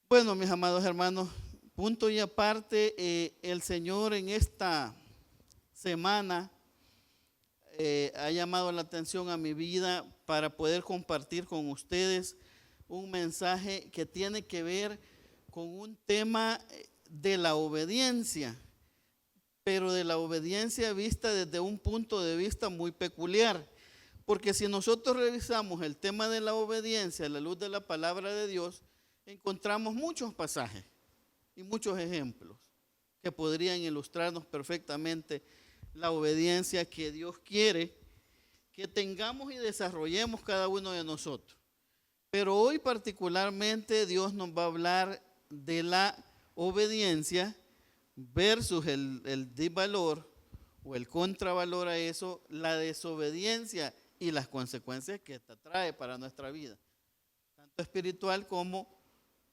Bueno, mis amados hermanos, punto y aparte, el Señor en esta semana ha llamado la atención a mi vida para poder compartir con ustedes un mensaje que tiene que ver con un tema de la obediencia, pero de la obediencia vista desde un punto de vista muy peculiar. Porque si nosotros revisamos el tema de la obediencia a la luz de la palabra de Dios, encontramos muchos pasajes y muchos ejemplos que podrían ilustrarnos perfectamente la obediencia que Dios quiere que tengamos y desarrollemos cada uno de nosotros. Pero hoy particularmente Dios nos va a hablar de la obediencia versus el disvalor o el contravalor a eso, la desobediencia y las consecuencias que esta trae para nuestra vida, tanto espiritual como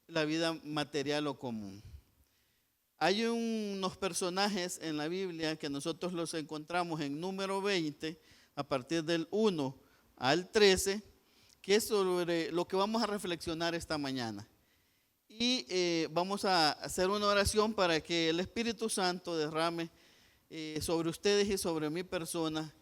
la vida material o común. Hay unos personajes en la Biblia que nosotros los encontramos en número 20, a partir del 1 al 13, que es sobre lo que vamos a reflexionar esta mañana. Y vamos a hacer una oración para que el Espíritu Santo derrame sobre ustedes y sobre mi persona,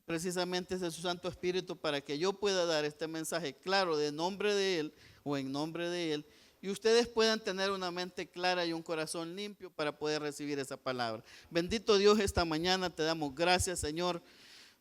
precisamente ese su Santo Espíritu, para que yo pueda dar este mensaje claro de nombre de Él o en nombre de Él, y ustedes puedan tener una mente clara y un corazón limpio para poder recibir esa palabra. Bendito Dios, esta mañana te damos gracias, Señor,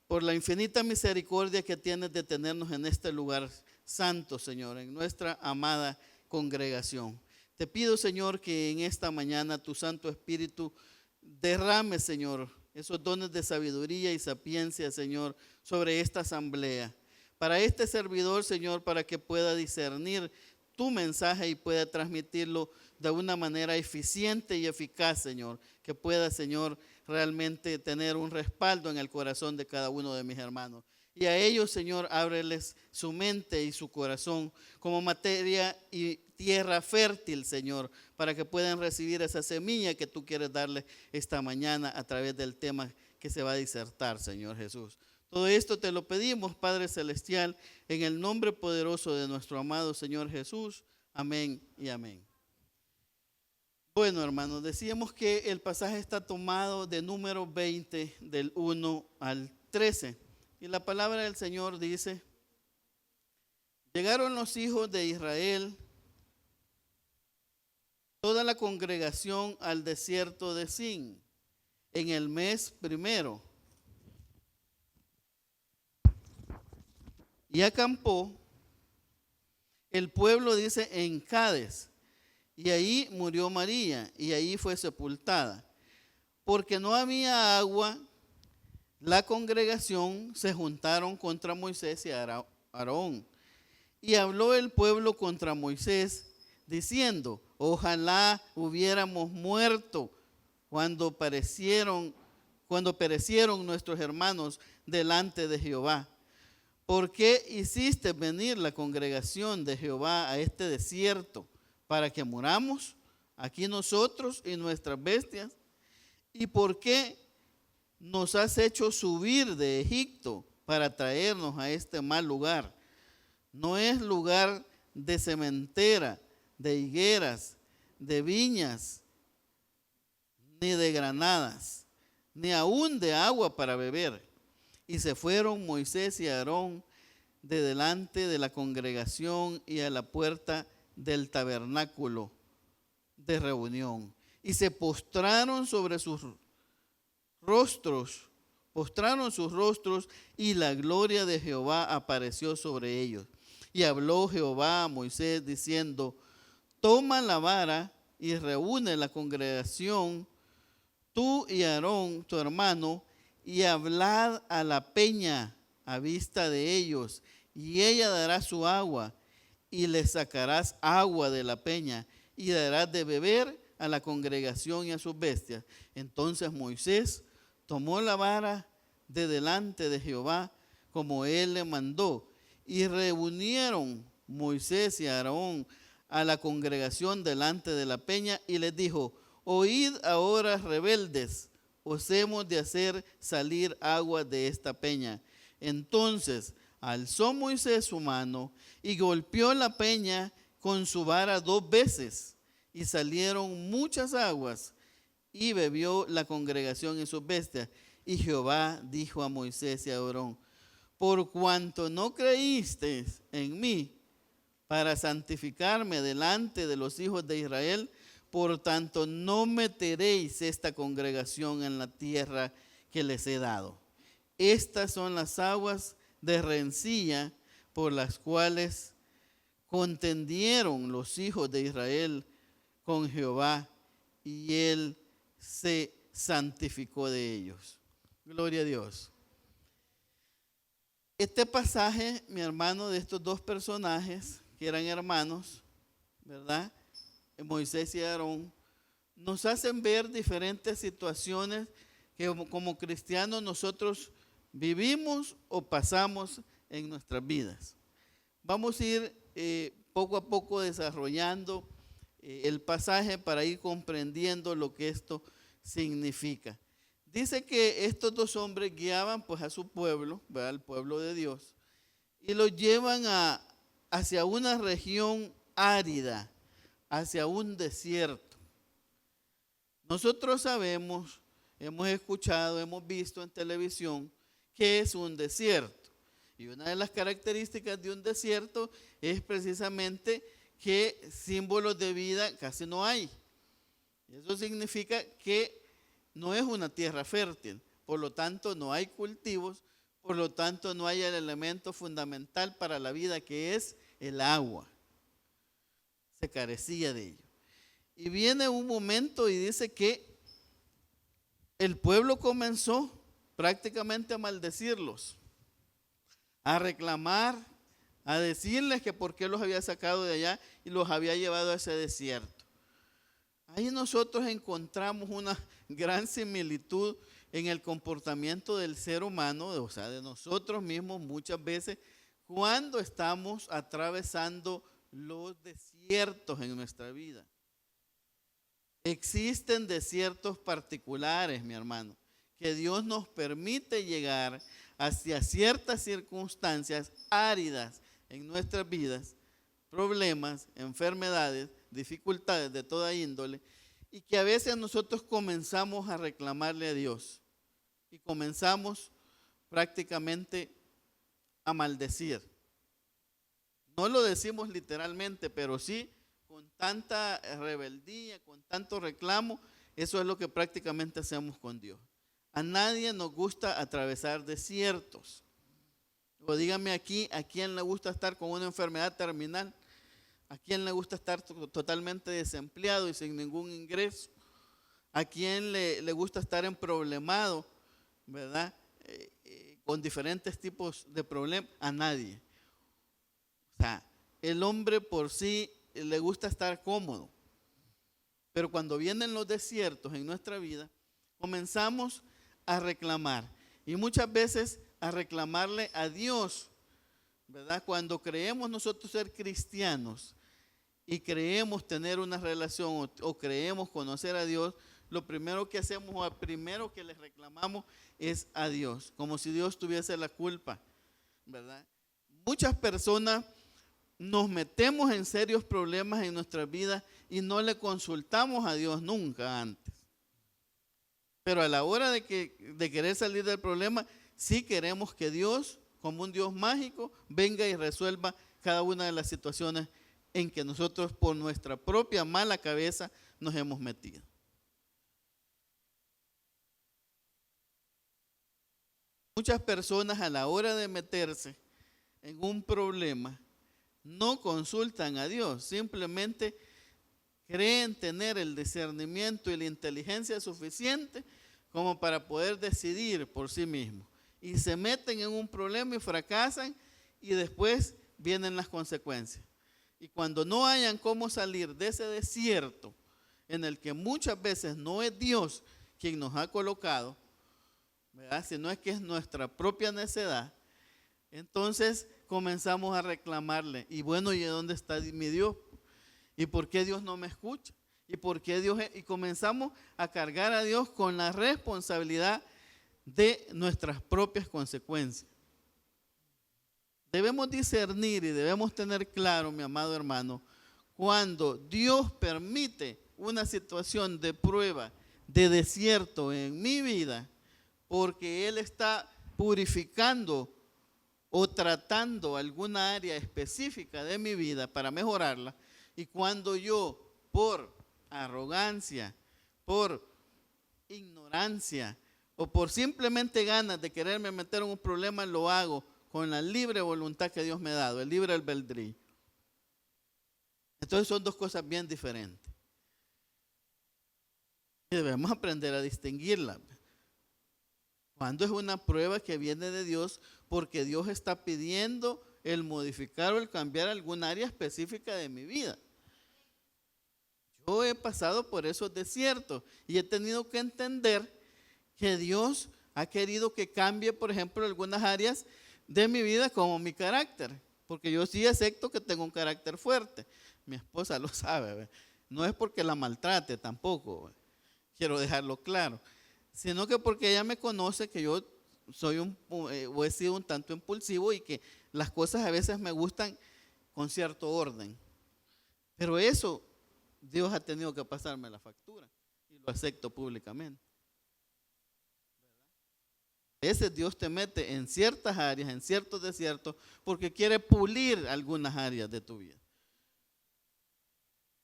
por la infinita misericordia que tienes de tenernos en este lugar santo, Señor, en nuestra amada congregación. Te pido, Señor, que en esta mañana tu Santo Espíritu derrame, Señor, esos dones de sabiduría y sapiencia, Señor, sobre esta asamblea. Para este servidor, Señor, para que pueda discernir tu mensaje y pueda transmitirlo de una manera eficiente y eficaz, Señor. Que pueda, Señor, realmente tener un respaldo en el corazón de cada uno de mis hermanos. Y a ellos, Señor, ábreles su mente y su corazón como materia y tierra fértil, Señor, para que puedan recibir esa semilla que tú quieres darles esta mañana a través del tema que se va a disertar, Señor Jesús. Todo esto te lo pedimos, Padre Celestial, en el nombre poderoso de nuestro amado Señor Jesús. Amén y amén. Bueno, hermanos, decíamos que el pasaje está tomado de número 20, del 1 al 13. Y la palabra del Señor dice: llegaron los hijos de Israel, toda la congregación, al desierto de Sin, en el mes primero. Y acampó el pueblo, dice, en Cades. Y ahí murió María, y ahí fue sepultada. Porque no había agua, la congregación se juntaron contra Moisés y Aarón. Y habló el pueblo contra Moisés, diciendo: ojalá hubiéramos muerto cuando perecieron nuestros hermanos delante de Jehová. ¿Por qué hiciste venir la congregación de Jehová a este desierto para que muramos aquí nosotros y nuestras bestias? ¿Y por qué nos has hecho subir de Egipto para traernos a este mal lugar? No es lugar de sementera, de higueras, de viñas, ni de granadas, ni aún de agua para beber. Y se fueron Moisés y Aarón de delante de la congregación y a la puerta del tabernáculo de reunión. Y se postraron sobre sus rostros, y la gloria de Jehová apareció sobre ellos. Y habló Jehová a Moisés diciendo: toma la vara y reúne la congregación, tú y Aarón tu hermano, y hablad a la peña a vista de ellos, y ella dará su agua, y le sacarás agua de la peña, y darás de beber a la congregación y a sus bestias. Entonces Moisés tomó la vara de delante de Jehová, como él le mandó, y reunieron Moisés y Aarón a la congregación delante de la peña, y les dijo: oíd ahora, rebeldes, os hemos de hacer salir agua de esta peña. Entonces alzó Moisés su mano y golpeó la peña con su vara 2 veces, y salieron muchas aguas, y bebió la congregación y sus bestias. Y Jehová dijo a Moisés y a Aarón: por cuanto no creísteis en mí para santificarme delante de los hijos de Israel, por tanto no meteréis esta congregación en la tierra que les he dado. Estas son las aguas de rencilla por las cuales contendieron los hijos de Israel con Jehová, y él se santificó de ellos. Gloria a Dios. Este pasaje, mi hermano, de estos dos personajes que eran hermanos, ¿verdad?, Moisés y Aarón, nos hacen ver diferentes situaciones que como cristianos nosotros vivimos o pasamos en nuestras vidas. Vamos a ir poco a poco desarrollando el pasaje para ir comprendiendo lo que esto significa. Dice que estos dos hombres guiaban pues a su pueblo, ¿verdad?, al pueblo de Dios, y lo llevan hacia una región árida, hacia un desierto. Nosotros sabemos, hemos escuchado, hemos visto en televisión que es un desierto. Y una de las características de un desierto es precisamente que símbolos de vida casi no hay. Eso significa que no es una tierra fértil, por lo tanto no hay cultivos, por lo tanto no hay el elemento fundamental para la vida, que es el agua. Se carecía de ello. Y viene un momento y dice que el pueblo comenzó prácticamente a maldecirlos, a reclamar, a decirles que por qué los había sacado de allá y los había llevado a ese desierto. Ahí nosotros encontramos una gran similitud en el comportamiento del ser humano, o sea, de nosotros mismos muchas veces, cuando estamos atravesando los desiertos en nuestra vida. Existen desiertos particulares, mi hermano, que Dios nos permite llegar hacia ciertas circunstancias áridas en nuestras vidas, problemas, enfermedades, dificultades de toda índole, y que a veces nosotros comenzamos a reclamarle a Dios y comenzamos prácticamente a maldecir. No lo decimos literalmente, pero sí con tanta rebeldía, con tanto reclamo. Eso es lo que prácticamente hacemos con Dios. A nadie nos gusta atravesar desiertos. O dígame aquí, ¿a quién le gusta estar con una enfermedad terminal? ¿A quién le gusta estar totalmente desempleado y sin ningún ingreso? ¿A quién le gusta estar emproblemado, verdad? Con diferentes tipos de problemas. A nadie. O sea, el hombre por sí le gusta estar cómodo. Pero cuando vienen los desiertos en nuestra vida, comenzamos a reclamar. Y muchas veces a reclamarle a Dios, ¿verdad? Cuando creemos nosotros ser cristianos y creemos tener una relación o creemos conocer a Dios, lo primero que hacemos o lo primero que le reclamamos es a Dios, como si Dios tuviese la culpa, ¿verdad? Muchas personas nos metemos en serios problemas en nuestras vidas y no le consultamos a Dios nunca antes. Pero a la hora de querer salir del problema, sí queremos que Dios, como un Dios mágico, venga y resuelva cada una de las situaciones en que nosotros por nuestra propia mala cabeza nos hemos metido. Muchas personas a la hora de meterse en un problema no consultan a Dios, simplemente creen tener el discernimiento y la inteligencia suficiente como para poder decidir por sí mismos. Y se meten en un problema y fracasan, y después vienen las consecuencias. Y cuando no hayan cómo salir de ese desierto en el que muchas veces no es Dios quien nos ha colocado, ¿verdad?, sino es que es nuestra propia necedad, entonces comenzamos a reclamarle. Y bueno, ¿y dónde está mi Dios? ¿Y por qué Dios no me escucha? ¿Y por qué Dios? Y comenzamos a cargar a Dios con la responsabilidad de nuestras propias consecuencias. Debemos discernir y debemos tener claro, mi amado hermano, cuando Dios permite una situación de prueba, de desierto en mi vida, porque Él está purificando o tratando alguna área específica de mi vida para mejorarla, y cuando yo, por arrogancia, por ignorancia o por simplemente ganas de quererme meter en un problema, lo hago con la libre voluntad que Dios me ha dado, el libre albedrío. Entonces son dos cosas bien diferentes. Y debemos aprender a distinguirlas. Cuando es una prueba que viene de Dios, porque Dios está pidiendo el modificar o el cambiar alguna área específica de mi vida. Yo he pasado por esos desiertos y he tenido que entender que Dios ha querido que cambie, por ejemplo, algunas áreas de mi vida como mi carácter, porque yo sí acepto que tengo un carácter fuerte. Mi esposa lo sabe, ¿ve? No es porque la maltrate tampoco, ¿ve? Quiero dejarlo claro, sino que porque ella me conoce que yo soy o he sido un tanto impulsivo y que las cosas a veces me gustan con cierto orden. Pero eso Dios ha tenido que pasarme la factura y lo acepto públicamente. A veces Dios te mete en ciertas áreas, en ciertos desiertos, porque quiere pulir algunas áreas de tu vida.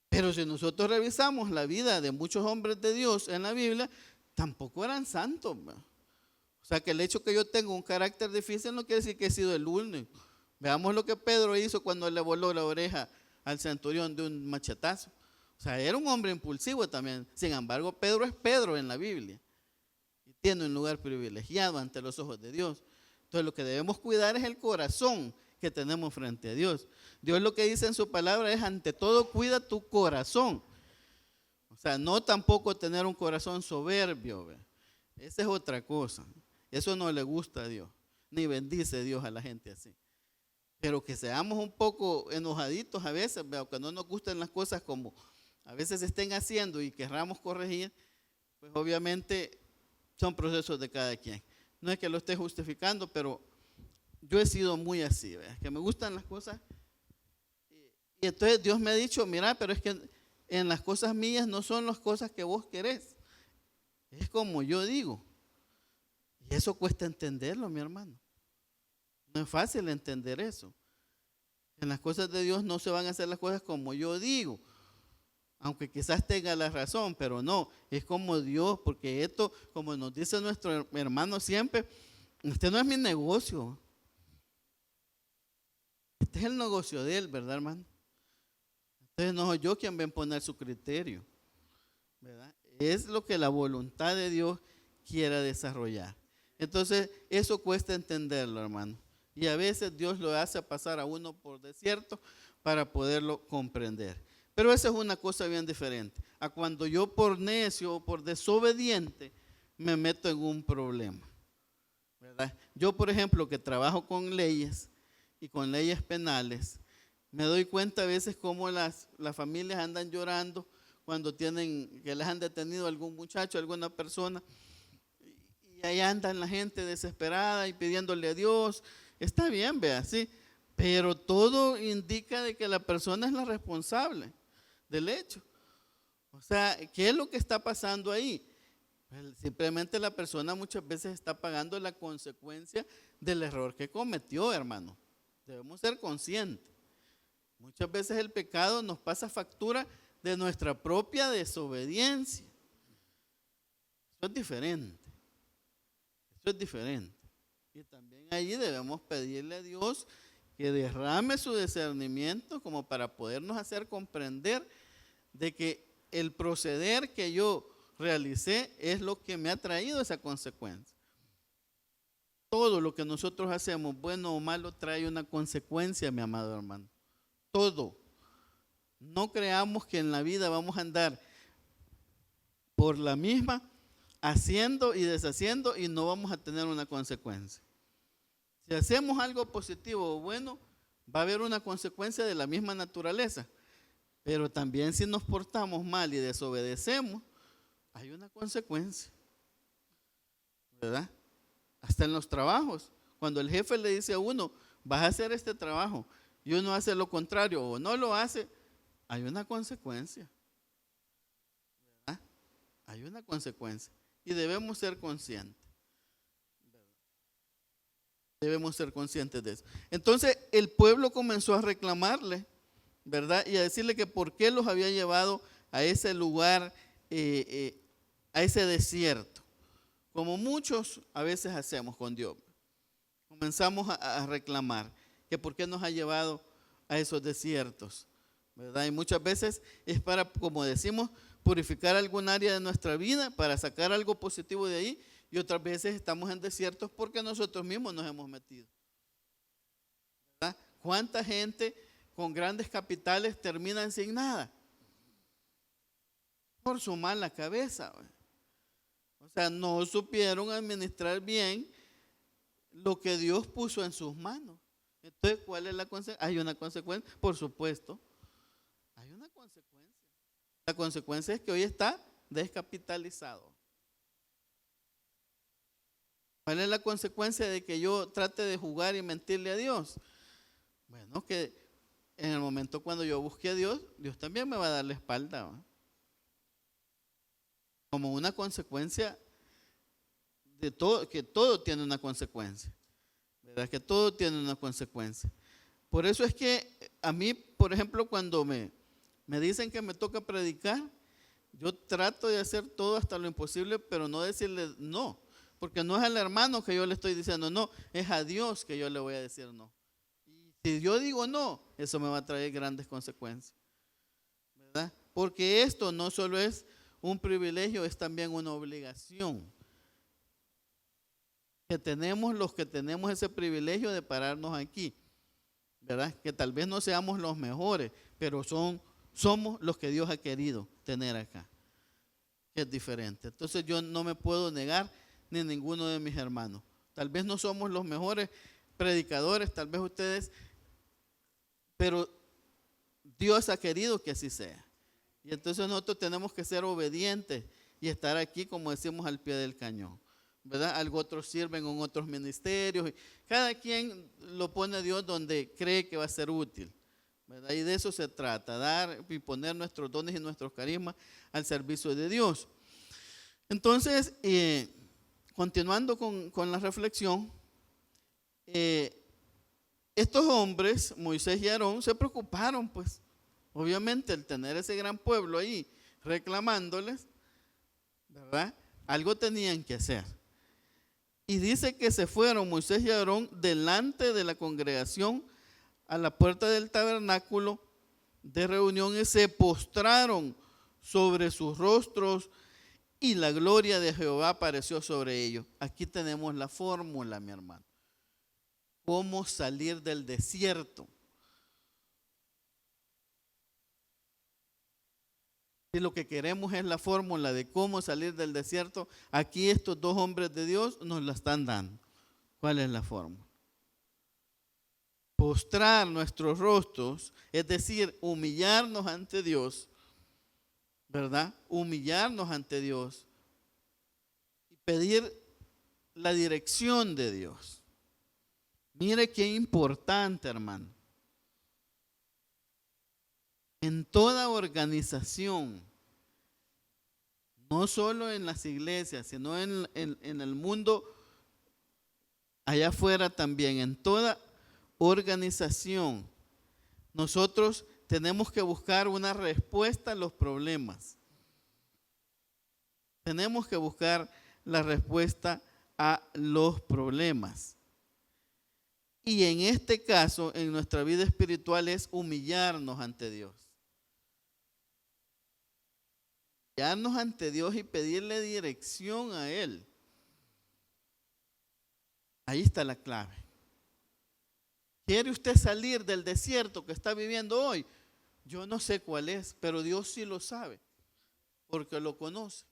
Pero si nosotros revisamos la vida de muchos hombres de Dios en la Biblia, tampoco eran santos, ¿verdad? O sea que el hecho que yo tenga un carácter difícil no quiere decir que he sido el único. Veamos lo que Pedro hizo cuando le voló la oreja al centurión de un machetazo. O sea, era un hombre impulsivo también. Sin embargo, Pedro es Pedro en la Biblia. Y tiene un lugar privilegiado ante los ojos de Dios. Entonces lo que debemos cuidar es el corazón que tenemos frente a Dios. Dios lo que dice en su palabra es: ante todo cuida tu corazón. O sea, no tampoco tener un corazón soberbio, ¿ve? Esa es otra cosa. Eso no le gusta a Dios, ni bendice Dios a la gente así. Pero que seamos un poco enojaditos a veces, ¿ve? O que no nos gusten las cosas como a veces se estén haciendo y querramos corregir, pues obviamente son procesos de cada quien. No es que lo esté justificando, pero yo he sido muy así, ¿ve? Que me gustan las cosas. Y entonces Dios me ha dicho: mira, pero es que en las cosas mías no son las cosas que vos querés. Es como yo digo. Y eso cuesta entenderlo, mi hermano. No es fácil entender eso. En las cosas de Dios no se van a hacer las cosas como yo digo. Aunque quizás tenga la razón, pero no, es como Dios, porque esto, como nos dice nuestro hermano siempre, este no es mi negocio. Este es el negocio de él, ¿verdad, hermano? Entonces no soy yo quien va a imponer su criterio, ¿verdad? Es lo que la voluntad de Dios quiera desarrollar. Entonces eso cuesta entenderlo, hermano. Y a veces Dios lo hace pasar a uno por desierto para poderlo comprender. Pero esa es una cosa bien diferente a cuando yo por necio o por desobediente me meto en un problema, ¿verdad? Yo, por ejemplo, que trabajo con leyes y con leyes penales, me doy cuenta a veces cómo las familias andan llorando cuando tienen, que les han detenido algún muchacho, alguna persona, y ahí andan la gente desesperada y pidiéndole a Dios. Está bien, vea, sí, pero todo indica de que la persona es la responsable del hecho. O sea, ¿qué es lo que está pasando ahí? Pues simplemente la persona muchas veces está pagando la consecuencia del error que cometió, hermano. Debemos ser conscientes. Muchas veces el pecado nos pasa factura de nuestra propia desobediencia. Eso es diferente. Eso es diferente. Y también allí debemos pedirle a Dios que derrame su discernimiento como para podernos hacer comprender de que el proceder que yo realicé es lo que me ha traído esa consecuencia. Todo lo que nosotros hacemos, bueno o malo, trae una consecuencia, mi amado hermano. Todo. No creamos que en la vida vamos a andar por la misma, haciendo y deshaciendo, y no vamos a tener una consecuencia. Si hacemos algo positivo o bueno, va a haber una consecuencia de la misma naturaleza. Pero también si nos portamos mal y desobedecemos, hay una consecuencia, ¿verdad? Hasta en los trabajos, cuando el jefe le dice a uno: vas a hacer este trabajo, y uno hace lo contrario o no lo hace, hay una consecuencia. ¿Verdad? Hay una consecuencia. Y debemos ser conscientes. Debemos ser conscientes de eso. Entonces el pueblo comenzó a reclamarle, ¿verdad? Y a decirle que por qué los había llevado a ese lugar, a ese desierto. Como muchos a veces hacemos con Dios. Comenzamos a reclamar que por qué nos ha llevado a esos desiertos, ¿verdad? Y muchas veces es para, como decimos, purificar algún área de nuestra vida, para sacar algo positivo de ahí, y otras veces estamos en desiertos porque nosotros mismos nos hemos metido, ¿verdad? ¿Cuánta gente con grandes capitales terminan sin nada? Por su mala cabeza. O sea, no supieron administrar bien lo que Dios puso en sus manos. Entonces, ¿cuál es la consecuencia? ¿Hay una consecuencia? Por supuesto, hay una consecuencia. La consecuencia es que hoy está descapitalizado. ¿Cuál es la consecuencia de que yo trate de jugar y mentirle a Dios? Bueno, que en el momento cuando yo busque a Dios, Dios también me va a dar la espalda, ¿va? Como una consecuencia de todo, que todo tiene una consecuencia, ¿verdad? Que todo tiene una consecuencia. Por eso es que a mí, por ejemplo, cuando me dicen que me toca predicar, yo trato de hacer todo hasta lo imposible, pero no decirle no, porque no es al hermano que yo le estoy diciendo no, es a Dios que yo le voy a decir no. Y si yo digo no, eso me va a traer grandes consecuencias, ¿verdad? Porque esto no solo es un privilegio, es también una obligación que tenemos los que tenemos ese privilegio de pararnos aquí, ¿verdad? Que tal vez no seamos los mejores, pero somos los que Dios ha querido tener acá, que es diferente. Entonces yo no me puedo negar ni ninguno de mis hermanos. Tal vez no somos los mejores predicadores, tal vez ustedes, pero Dios ha querido que así sea. Y entonces nosotros tenemos que ser obedientes y estar aquí, como decimos, al pie del cañón, ¿verdad? Algo otros sirven en otros ministerios. Cada quien lo pone Dios donde cree que va a ser útil, ¿verdad? Y de eso se trata, dar y poner nuestros dones y nuestros carismas al servicio de Dios. Entonces, continuando con la reflexión, estos hombres, Moisés y Aarón, se preocuparon, pues, obviamente, el tener ese gran pueblo ahí reclamándoles, ¿verdad? Algo tenían que hacer. Y dice que se fueron Moisés y Aarón delante de la congregación a la puerta del tabernáculo de reunión y se postraron sobre sus rostros y la gloria de Jehová apareció sobre ellos. Aquí tenemos la fórmula, mi hermano. ¿Cómo salir del desierto? Si lo que queremos es la fórmula de cómo salir del desierto, aquí estos dos hombres de Dios nos la están dando. ¿Cuál es la fórmula? Postrar nuestros rostros, es decir, humillarnos ante Dios, ¿verdad? Humillarnos ante Dios y pedir la dirección de Dios. Mire qué importante, hermano. En toda organización, no solo en las iglesias, sino en el mundo allá afuera también, en toda organización, nosotros tenemos que buscar una respuesta a los problemas. Tenemos que buscar la respuesta a los problemas. Y en este caso, en nuestra vida espiritual, es humillarnos ante Dios. Humillarnos ante Dios y pedirle dirección a Él. Ahí está la clave. ¿Quiere usted salir del desierto que está viviendo hoy? Yo no sé cuál es, pero Dios sí lo sabe, porque lo conoce.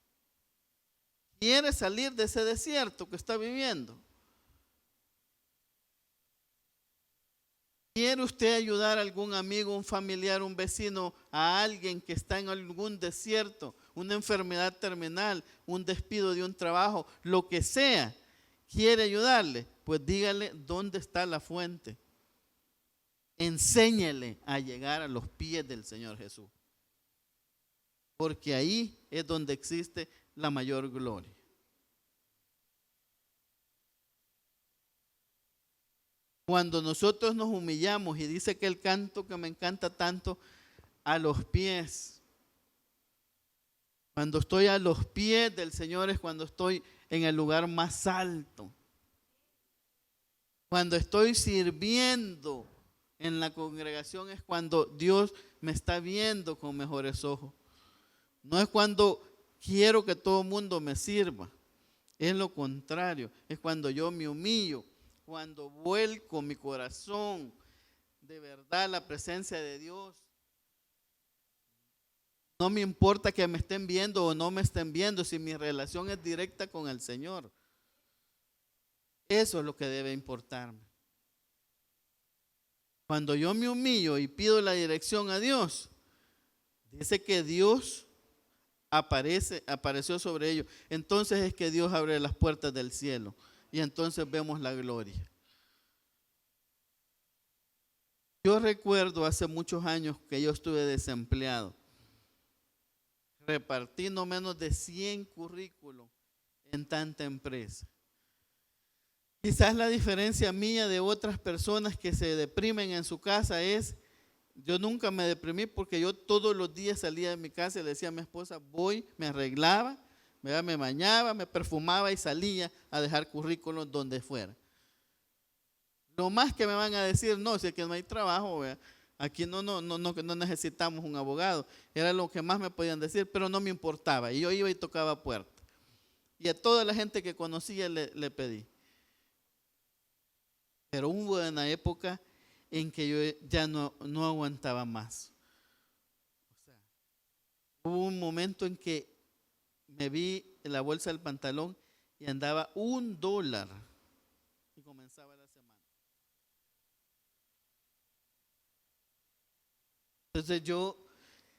¿Quiere salir de ese desierto que está viviendo? ¿Quiere usted ayudar a algún amigo, un familiar, un vecino, a alguien que está en algún desierto, una enfermedad terminal, un despido de un trabajo, lo que sea? ¿Quiere ayudarle? Pues dígale dónde está la fuente. enséñele a llegar a los pies del Señor Jesús. Porque ahí es donde existe la mayor gloria. Cuando nosotros nos humillamos, y dice que el canto que me encanta tanto, a los pies. Cuando estoy a los pies del Señor es cuando estoy en el lugar más alto. Cuando estoy sirviendo en la congregación es cuando Dios me está viendo con mejores ojos. No es cuando quiero que todo el mundo me sirva. Es lo contrario. Es cuando yo me humillo, cuando vuelco mi corazón de verdad a la presencia de Dios. No me importa que me estén viendo o no me estén viendo, si mi relación es directa con el Señor. Eso es lo que debe importarme. Cuando yo me humillo y pido la dirección a Dios, dice que Dios apareció sobre ellos. Entonces es que Dios abre las puertas del cielo y entonces vemos la gloria. Yo recuerdo hace muchos años que yo estuve desempleado. Repartí no menos de 100 currículos en tanta empresa. Quizás la diferencia mía de otras personas que se deprimen en su casa es, yo nunca me deprimí porque yo todos los días salía de mi casa y le decía a mi esposa, voy, me arreglaba, me bañaba, me perfumaba y salía a dejar currículos donde fuera. Lo más que me van a decir, no, si aquí no hay trabajo, ¿verdad? Aquí no necesitamos un abogado. Era lo que más me podían decir, pero no me importaba. Y yo iba y tocaba puertas. Y a toda la gente que conocía le pedí. Pero hubo una época en que yo ya no aguantaba más. O sea, hubo un momento en que me vi en la bolsa del pantalón y andaba $1. Y comenzaba la semana. Entonces yo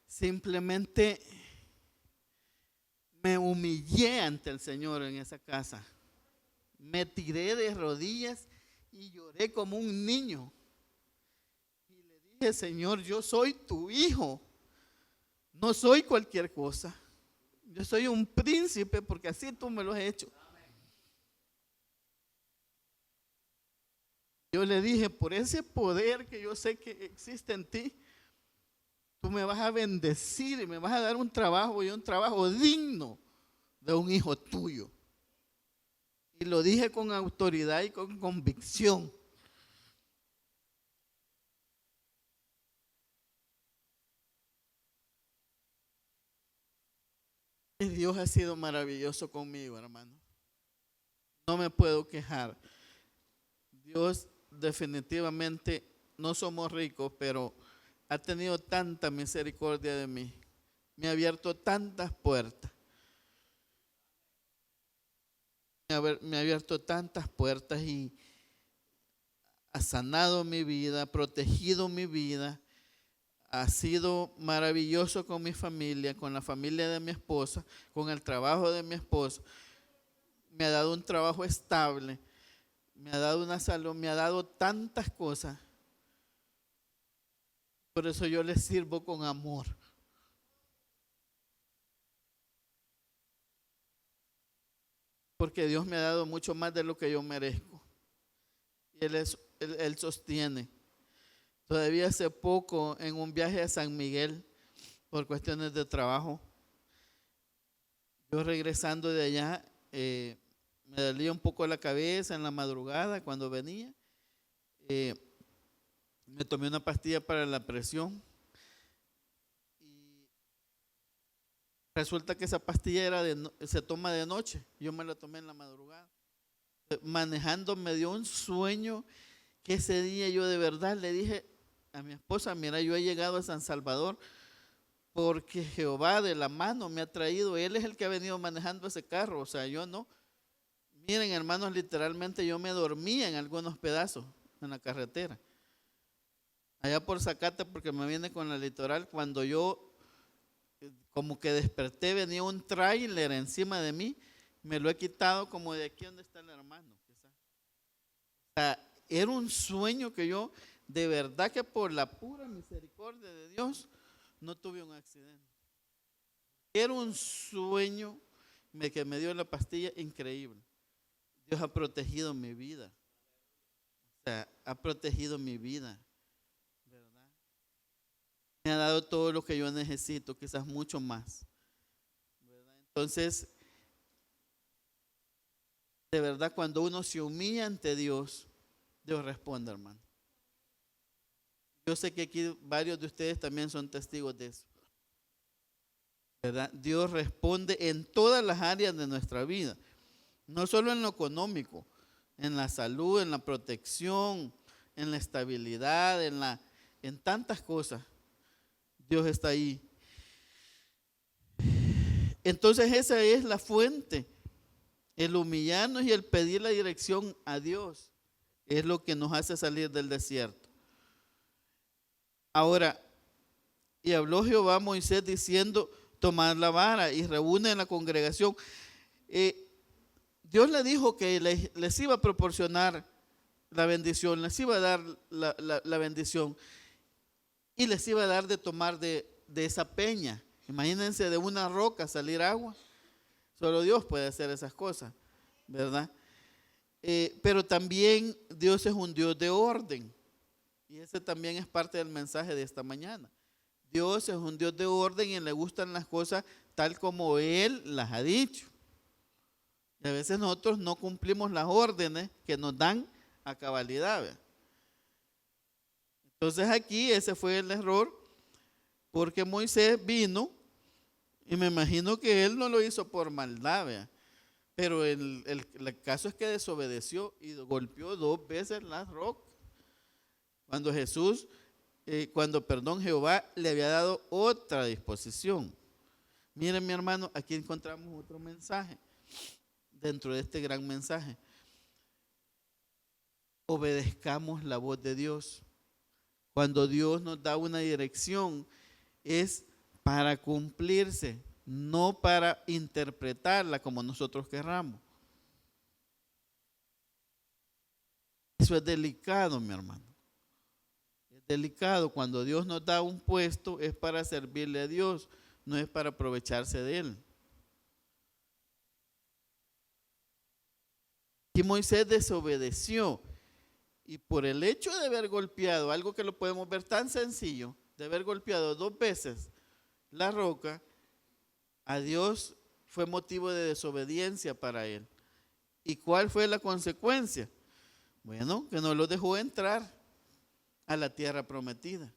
simplemente me humillé ante el Señor en esa casa. Me tiré de rodillas y lloré como un niño. Y le dije, Señor, yo soy tu hijo. No soy cualquier cosa. Yo soy un príncipe porque así tú me lo has hecho. Yo le dije, por ese poder que yo sé que existe en ti, tú me vas a bendecir y me vas a dar un trabajo, y un trabajo digno de un hijo tuyo. Y lo dije con autoridad y con convicción. Y Dios ha sido maravilloso conmigo, hermano. No me puedo quejar. Dios definitivamente, no somos ricos, pero ha tenido tanta misericordia de mí. Me ha abierto tantas puertas. Me ha abierto tantas puertas y ha sanado mi vida, ha protegido mi vida. Ha sido maravilloso con mi familia, con la familia de mi esposa, con el trabajo de mi esposa. Me ha dado un trabajo estable, me ha dado una salud, me ha dado tantas cosas. Por eso yo le sirvo con amor. Porque Dios me ha dado mucho más de lo que yo merezco. Y Él sostiene. Todavía hace poco, en un viaje a San Miguel, por cuestiones de trabajo, yo regresando de allá, me dolía un poco la cabeza en la madrugada cuando venía. Me tomé una pastilla para la presión. Y resulta que esa pastilla se toma de noche. Yo me la tomé en la madrugada. Manejando me dio un sueño que ese día yo de verdad le dije a mi esposa, mira, yo he llegado a San Salvador porque Jehová de la mano me ha traído. Él es el que ha venido manejando ese carro, o sea, yo no. Miren, hermanos, literalmente yo me dormía en algunos pedazos en la carretera. Allá por Zacate, porque me viene con la litoral, cuando yo como que desperté, venía un tráiler encima de mí, me lo he quitado como de aquí donde está el hermano. O sea, era un sueño que yo de verdad que por la pura misericordia de Dios no tuve un accidente. Era un sueño que me dio la pastilla increíble. Dios ha protegido mi vida. O sea, ha protegido mi vida, ¿verdad? Me ha dado todo lo que yo necesito, quizás mucho más, ¿verdad? Entonces, de verdad, cuando uno se humilla ante Dios, Dios responde, hermano. Yo sé que aquí varios de ustedes también son testigos de eso, ¿verdad? Dios responde en todas las áreas de nuestra vida, no solo en lo económico, en la salud, en la protección, en la estabilidad, en tantas cosas. Dios está ahí. Entonces esa es la fuente. El humillarnos y el pedir la dirección a Dios es lo que nos hace salir del desierto. Ahora, y habló Jehová a Moisés diciendo, tomad la vara y reúne en la congregación. Dios le dijo que les iba a proporcionar la bendición, les iba a dar la bendición y les iba a dar de tomar de esa peña. Imagínense de una roca salir agua. Solo Dios puede hacer esas cosas, ¿verdad? Pero también Dios es un Dios de orden. Y ese también es parte del mensaje de esta mañana. Dios es un Dios de orden y le gustan las cosas tal como Él las ha dicho. Y a veces nosotros no cumplimos las órdenes que nos dan a cabalidad, ¿verdad? Entonces aquí ese fue el error, porque Moisés vino y me imagino que él no lo hizo por maldad, ¿verdad? Pero el caso es que desobedeció y golpeó 2 veces la roca. Cuando Jehová le había dado otra disposición. Miren, mi hermano, aquí encontramos otro mensaje dentro de este gran mensaje. Obedezcamos la voz de Dios. Cuando Dios nos da una dirección, es para cumplirse, no para interpretarla como nosotros querramos. Eso es delicado, mi hermano. Es delicado. Cuando Dios nos da un puesto, es para servirle a Dios, no es para aprovecharse de Él. Y Moisés desobedeció. Y por el hecho de haber golpeado, algo que lo podemos ver tan sencillo, de haber golpeado 2 veces la roca, a Dios fue motivo de desobediencia para él. ¿Y cuál fue la consecuencia? Bueno, que no lo dejó entrar a la tierra prometida.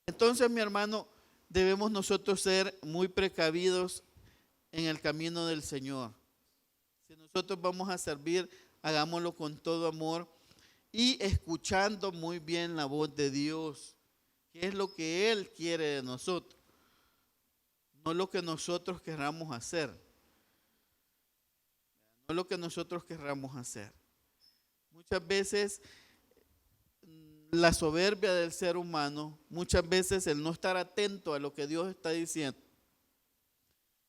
Entonces, mi hermano, debemos nosotros ser muy precavidos en el camino del Señor. Si nosotros vamos a servir, hagámoslo con todo amor y escuchando muy bien la voz de Dios, que es lo que Él quiere de nosotros, no lo que nosotros querramos hacer. No lo que nosotros querramos hacer. Muchas veces la soberbia del ser humano, muchas veces el no estar atento a lo que Dios está diciendo,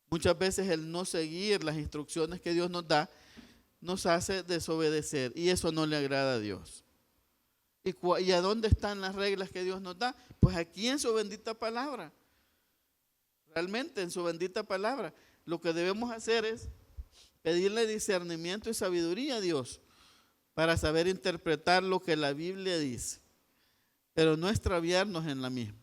muchas veces el no seguir las instrucciones que Dios nos da, nos hace desobedecer y eso no le agrada a Dios. ¿Y a dónde están las reglas que Dios nos da? Pues aquí en su bendita palabra. Realmente en su bendita palabra. Lo que debemos hacer es pedirle discernimiento y sabiduría a Dios para saber interpretar lo que la Biblia dice, pero no extraviarnos en la misma,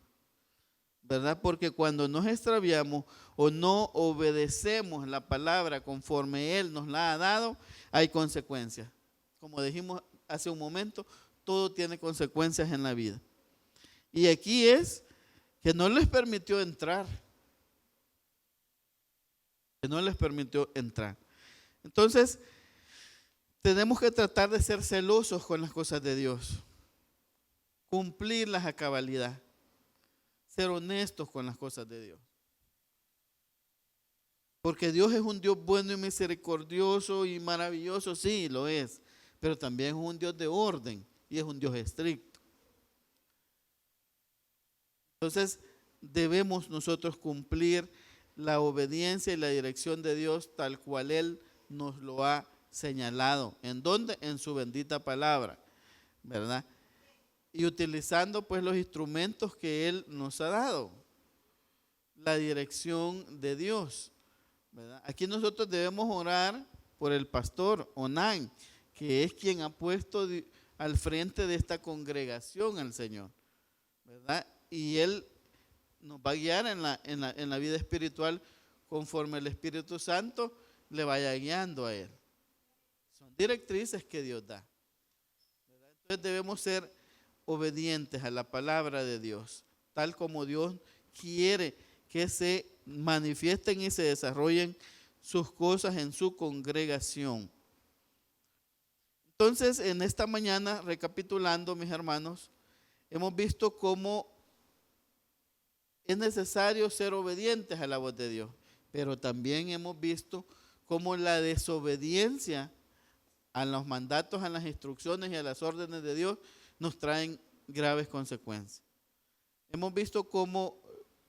¿verdad? Porque cuando nos extraviamos o no obedecemos la palabra conforme Él nos la ha dado, hay consecuencias. Como dijimos hace un momento, todo tiene consecuencias en la vida. Y aquí es que no les permitió entrar. Que no les permitió entrar. Entonces, tenemos que tratar de ser celosos con las cosas de Dios. Cumplirlas a cabalidad. Ser honestos con las cosas de Dios. Porque Dios es un Dios bueno y misericordioso y maravilloso, sí, lo es. Pero también es un Dios de orden y es un Dios estricto. Entonces, debemos nosotros cumplir la obediencia y la dirección de Dios tal cual Él nos lo ha señalado. ¿En dónde? En su bendita palabra, ¿verdad? y utilizando pues los instrumentos que Él nos ha dado, la dirección de Dios, ¿verdad? Aquí nosotros debemos orar por el pastor Onán, que es quien ha puesto al frente de esta congregación al Señor, ¿verdad? Y Él nos va a guiar en la vida espiritual conforme el Espíritu Santo le vaya guiando a Él. Son directrices que Dios da, ¿verdad? Entonces debemos ser obedientes a la palabra de Dios, tal como Dios quiere que se manifiesten y se desarrollen sus cosas en su congregación. Entonces, en esta mañana, recapitulando, mis hermanos, hemos visto cómo es necesario ser obedientes a la voz de Dios, pero también hemos visto cómo la desobediencia a los mandatos, a las instrucciones y a las órdenes de Dios nos traen graves consecuencias. Hemos visto cómo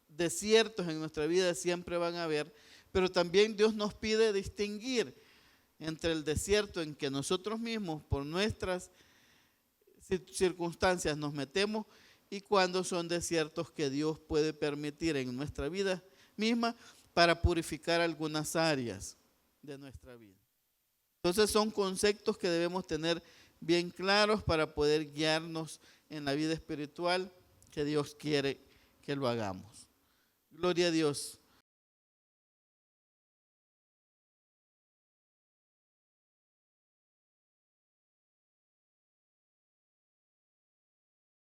desiertos en nuestra vida siempre van a haber, pero también Dios nos pide distinguir entre el desierto en que nosotros mismos por nuestras circunstancias nos metemos y cuando son desiertos que Dios puede permitir en nuestra vida misma para purificar algunas áreas de nuestra vida. Entonces son conceptos que debemos tener bien claros para poder guiarnos en la vida espiritual que Dios quiere que lo hagamos. Gloria a Dios.